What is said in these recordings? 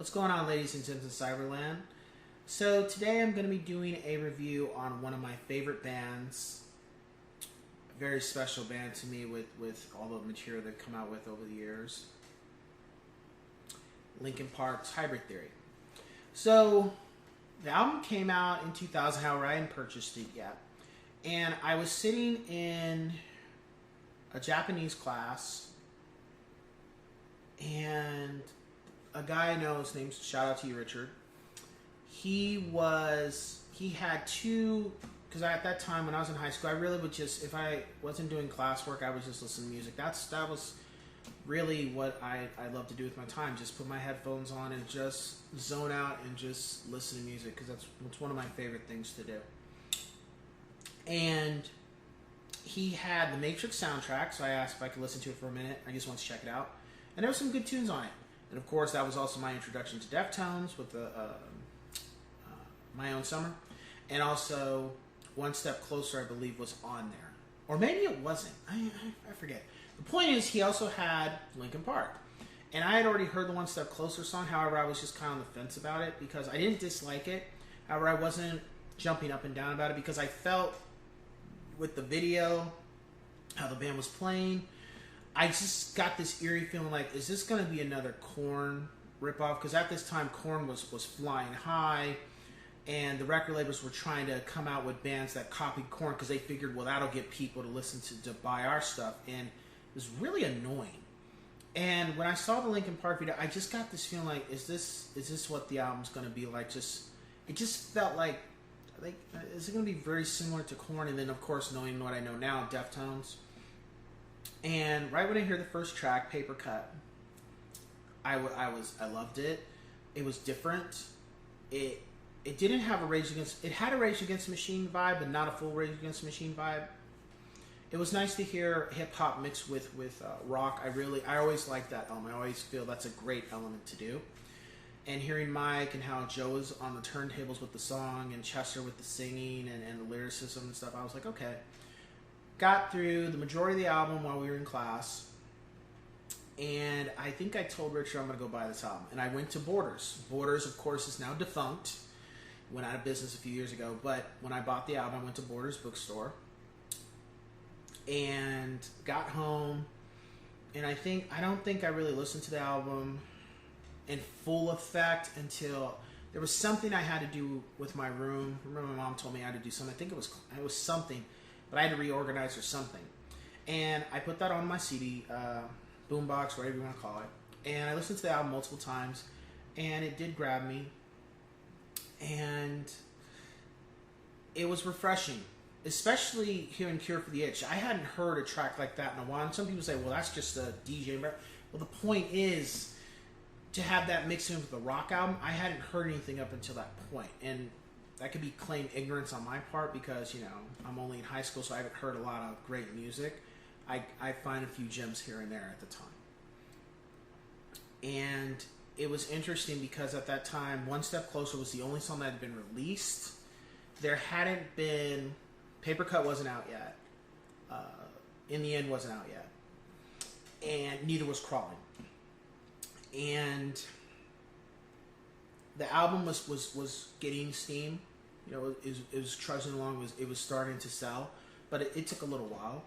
What's going on, ladies and gents of Cyberland? So today I'm going to be doing a review on one of my favorite bands. A very special band to me with all the material they've come out with over the years. Linkin Park's Hybrid Theory. So the album came out in 2000, however I hadn't purchased it yet. And I was sitting in a Japanese class, and a guy I know, his name's, shout out to you, Richard. He had two, because at that time when I was in high school, I really would just, if I wasn't doing classwork, I would just listen to music. That was really what I love to do with my time. Just put my headphones on and just zone out and just listen to music, because it's one of my favorite things to do. And he had the Matrix soundtrack, so I asked if I could listen to it for a minute. I just wanted to check it out. And there were some good tunes on it. And of course, that was also my introduction to Deftones with the My Own Summer. And also, One Step Closer, I believe, was on there. Or maybe it wasn't. I forget. The point is, he also had Linkin Park. And I had already heard the One Step Closer song. However, I was just kind of on the fence about it because I didn't dislike it. However, I wasn't jumping up and down about it because I felt with the video, how the band was playing, I just got this eerie feeling like, is this going to be another Korn ripoff? Because at this time, Korn was flying high, and the record labels were trying to come out with bands that copied Korn because they figured, well, that'll get people to listen to buy our stuff, and it was really annoying. And when I saw the Linkin Park video, I just got this feeling like, is this what the album's going to be like? It just felt like is it going to be very similar to Korn? And then, of course, knowing what I know now, Deftones. And right when I hear the first track, Papercut, I loved it. It was different. It didn't have it had a Rage Against the Machine vibe, but not a full Rage Against the Machine vibe. It was nice to hear hip hop mixed with rock. I always like that element. I always feel that's a great element to do. And hearing Mike and how Joe was on the turntables with the song and Chester with the singing and the lyricism and stuff, I was like, okay. Got through the majority of the album while we were in class, and I think I told Richard I'm going to go buy this album. And I went to Borders. Borders, of course, is now defunct. Went out of business a few years ago. But when I bought the album, I went to Borders bookstore and got home. And I don't think I really listened to the album in full effect until there was something I had to do with my room. I remember my mom told me I had to do something. I think it was something. But I had to reorganize or something. And I put that on my CD, boombox, whatever you want to call it. And I listened to the album multiple times. And it did grab me. And it was refreshing. Especially hearing Cure for the Itch. I hadn't heard a track like that in a while. And some people say, well, that's just a DJ. Well, the point is to have that mixed in with the rock album. I hadn't heard anything up until that point. And that could be claimed ignorance on my part because, I'm only in high school, so I haven't heard a lot of great music. I find a few gems here and there at the time. And it was interesting because at that time, One Step Closer was the only song that had been released. There hadn't been... Papercut wasn't out yet. In the End wasn't out yet. And neither was Crawling. And the album was getting steam. It was trudging along. It was starting to sell, but it took a little while.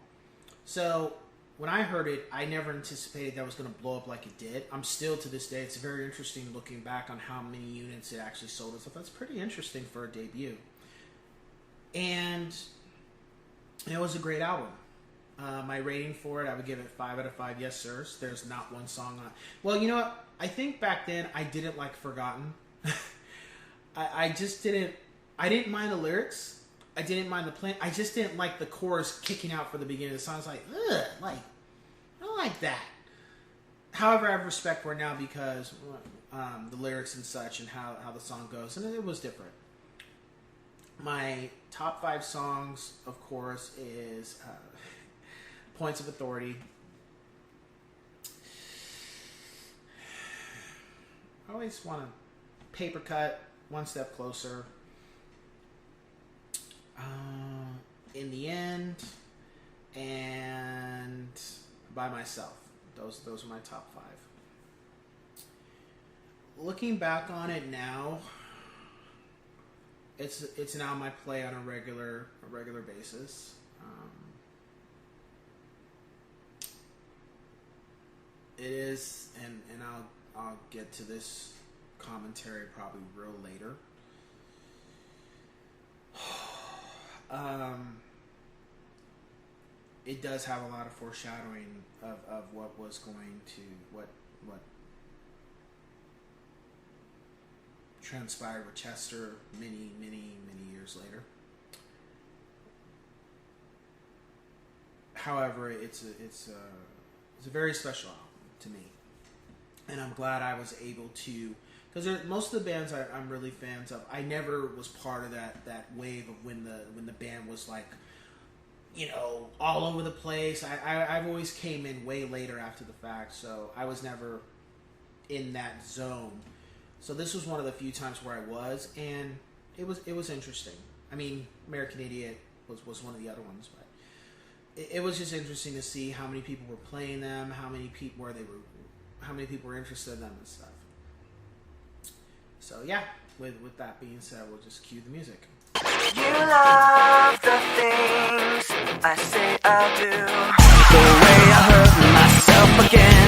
So when I heard it, I never anticipated that it was going to blow up like it did. I'm still, to this day, it's very interesting looking back on how many units it actually sold and stuff. That's pretty interesting for a debut. And it was a great album. My rating for it, I would give it 5 out of 5 yes sirs. There's not one song on. Well, you know what? I think back then I didn't like Forgotten. I just didn't. I didn't mind the lyrics. I didn't mind the plan. I just didn't like the chorus kicking out for the beginning of the song. I was like, ugh, I don't like that. However, I have respect for it now because the lyrics and such and how the song goes, and it was different. My top 5 songs, of course, is Points of Authority. I always want to Papercut, One Step Closer. In the End, and By Myself. Those are my top 5. looking back on it now, it's now my play on a regular basis. It is, and I'll get to this commentary probably real later. It does have a lot of foreshadowing of what was going to what transpired with Chester many years later. However, it's a very special album to me, and I'm glad I was able to, because most of the bands I'm really fans of, I never was part of that wave of when the band was like, you know, all over the place. I've always came in way later after the fact, so I was never in that zone. So this was one of the few times where I was, and it was interesting. I mean, American Idiot was one of the other ones, but it was just interesting to see how many people were playing them, how many people were interested in them and stuff. So yeah, with that being said, we'll just cue the music. You love the things I say I'll do. The way I hurt myself again.